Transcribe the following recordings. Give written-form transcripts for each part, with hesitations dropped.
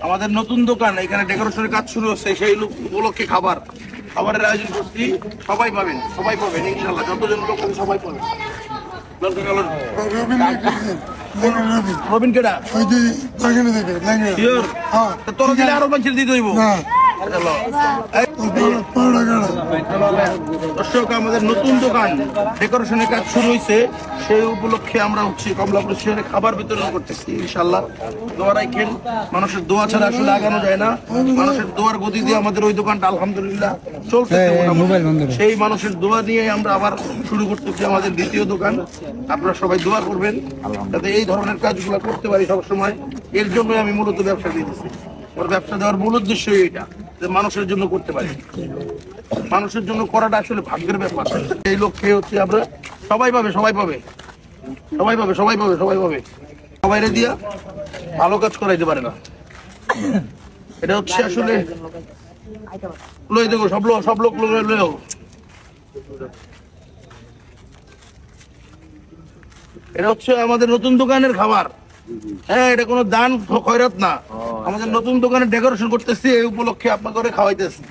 আমাদের নতুন দোকান, এখানে ডেকোরেশনের কাজ শুরু হচ্ছে, সেই উপলক্ষে খাবারের আয়োজন করছি। সবাই পাবেন ইনশাল্লাহ, যতজন লোক আছে সবাই পাবেন। রবিন কেডা তোর দিলে আরো মানুষের দিতে হইব। দর্শক, আমাদের নতুন দোকান ডেকোরেশনের কাজ শুরু হয়েছে, সেই উপলক্ষে আমরা কমলাপুর শহরে খাবার বিতরণ করতেছি ইনশাল্লাহ। দোয়া রাখেন, মানুষের দোয়া ছাড়া আসলে আগানো যায় না। মানুষের দোয়ার গতি দিয়ে আমাদের ওই দোকানটা আলহামদুলিল্লাহ চলতেছে। সেই মানুষের দোয়া নিয়ে আমরা আবার শুরু করতেছি আমাদের দ্বিতীয় দোকান। আপনারা সবাই দোয়া করবেন যাতে এই ধরনের কাজগুলো করতে পারি সবসময়। এর জন্যই আমি মূলত ব্যবসা দিয়েছি। ওর ব্যবসা দেওয়ার মূল উদ্দেশ্যই এটা, যে মানুষের জন্য করতে পারি। মানুষের জন্য করাটা আসলে ভাগ্যের ব্যাপার। এই লক্ষ্যে হচ্ছে আমরা সবাই দিয়া ভালো কাজ করাইতে পারে না। এটা হচ্ছে আসলে লই দেখো সব লোক লইও। এটা হচ্ছে আমাদের নতুন দোকানের খাবার। হ্যাঁ, এটা কোনো দান খয়রাত না, আমাদের নতুন দোকানে ডেকোরেশন করতেছি, এই উপলক্ষে আপনাকে খাওয়াইতেছি।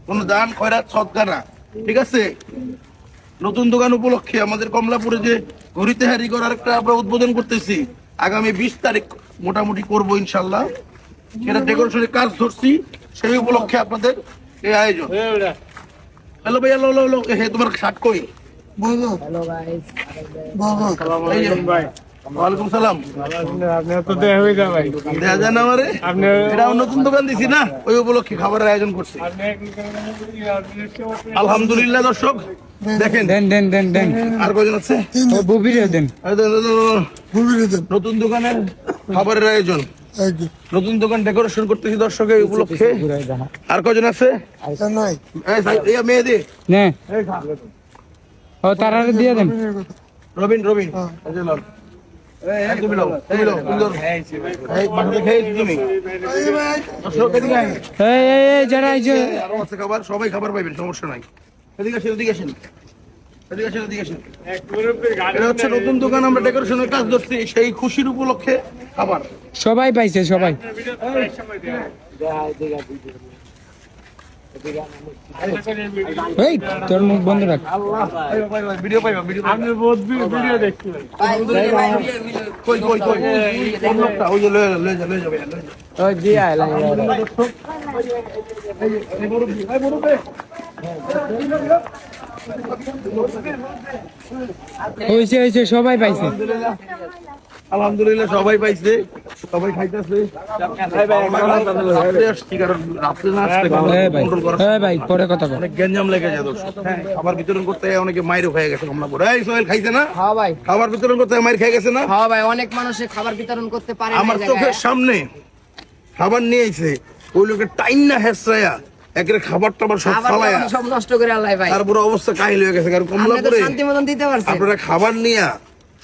কোনো দান খয়রাত সদকা না, ঠিক আছে? নতুন দোকান উপলক্ষে আমাদের কমলাপুরে যে ঘড়িতে হারি করার একটা আমরা উদ্বোধন করতেছি আগামী 20 তারিখ মোটামুটি করবো ইনশাল্লাহ। সেটা ডেকোরেশনের কাজ ধরছি, সেই উপলক্ষে আপনাদের এই আয়োজন। হ্যালো ভাই, হ্যালো, তোমার শার্ট কই? ওয়ালাইকুম সালাম। নতুন দোকান দিছি না, ওই উপলক্ষে খাবারের আয়োজন করছি আলহামদুলিল্লাহ। দর্শক দেখেন, দেন আর কয়জন আছে? নতুন দোকানের খাবারের আয়োজন, নতুন দোকান ডেকোরেশন করতেছি দর্শক এই উপলক্ষে। আর কয়জন আছে? মেয়েদের তারা দিয়ে দেন। রবিন সবাই খাবার পাইবেন, সমস্যা নাই। এদিকে আসেন। এটা হচ্ছে নতুন দোকান, আমরা ডেকোরেশনের কাজ ধরছি, সেই খুশির উপলক্ষে খাবার সবাই পাইছে। সবাই তোর মুখ বন্ধ রাখ। ভিডিও পাইবা, ভিডিও দেখছি। হয়েছে, সবাই পাইছে আলহামদুলিল্লাহ, সবাই পাইছে, সবাই খাইতেছে। গ্যাঞ্জাম লেগে যায় খাবার বিতরণ করতে, অনেকে মায়ের হয়ে গেছে। সোহেল খাইছে না? খাবার বিতরণ করতে মায়ের খেয়ে গেছে না? অনেক মানুষ খাবার বিতরণ করতে পারে। আমার চোখের সামনে খাবার নিয়ে আইছে, ওই লোকের টাইম না হেসরাইয়া একের খাবার টাবার সব ফালাইয়া সব নষ্ট করে আল্লাহ ভাই। তারপরে অবস্থা কাহিল হয়ে গেছে। কারণ কমলাপুরে শান্তি মতন দিতে পারছেন আপনারা খাবার নিয়ে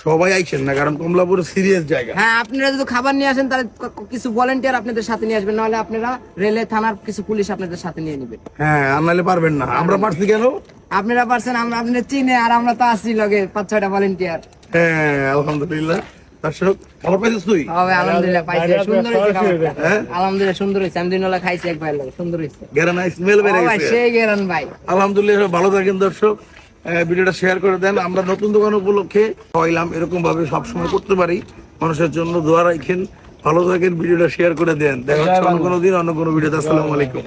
সবাই আইছেন না, কারণ কমলাপুর সিরিয়াস জায়গা। হ্যাঁ, আপনারা যদি খাবার নিয়ে আসেন তাহলে কিছু ভলান্টিয়ার আপনাদের সাথে নিয়ে আসবেন, নাহলে আপনারা রেলে থানার কিছু পুলিশ আপনাদের সাথে নিয়ে নেবেন। হ্যাঁ, আর নাহলে পারবেন না। আমরা পারছি কেন? আপনারা পারছেন, আমরা আপনাদের চিনে, আর আমরা তো আসছি লগে 5-6টা ভলান্টিয়ার। হ্যাঁ, আলহামদুলিল্লাহ। দর্শক, খাবার পাইছিস তুই? আলহামদুলিল্লাহ পাইছি, সুন্দর হয়েছে খাবারটা। আলহামদুলিল্লাহ সুন্দর হয়েছে। আমি দিনবেলা খাইছি এক ভাইয়ের লগে, সুন্দর হয়েছে। গেরান স্মেল বের হয়ে গেছে। সেই গেরান ভাই। আলহামদুলিল্লাহ, ভালো থাকেন দর্শক। ভিডিওটা শেয়ার করে দেন। আমরা নতুন দোকান উপলক্ষে খাওয়াইলাম, এরকম ভাবে সবসময় করতে পারি। মানুষের জন্য দোয়া রাখেন, ভালো থাকেন, ভিডিওটা শেয়ার করে দেন। দেখা হচ্ছে অন্য কোনো দিন অন্য কোনো ভিডিওতে। আসসালামু আলাইকুম।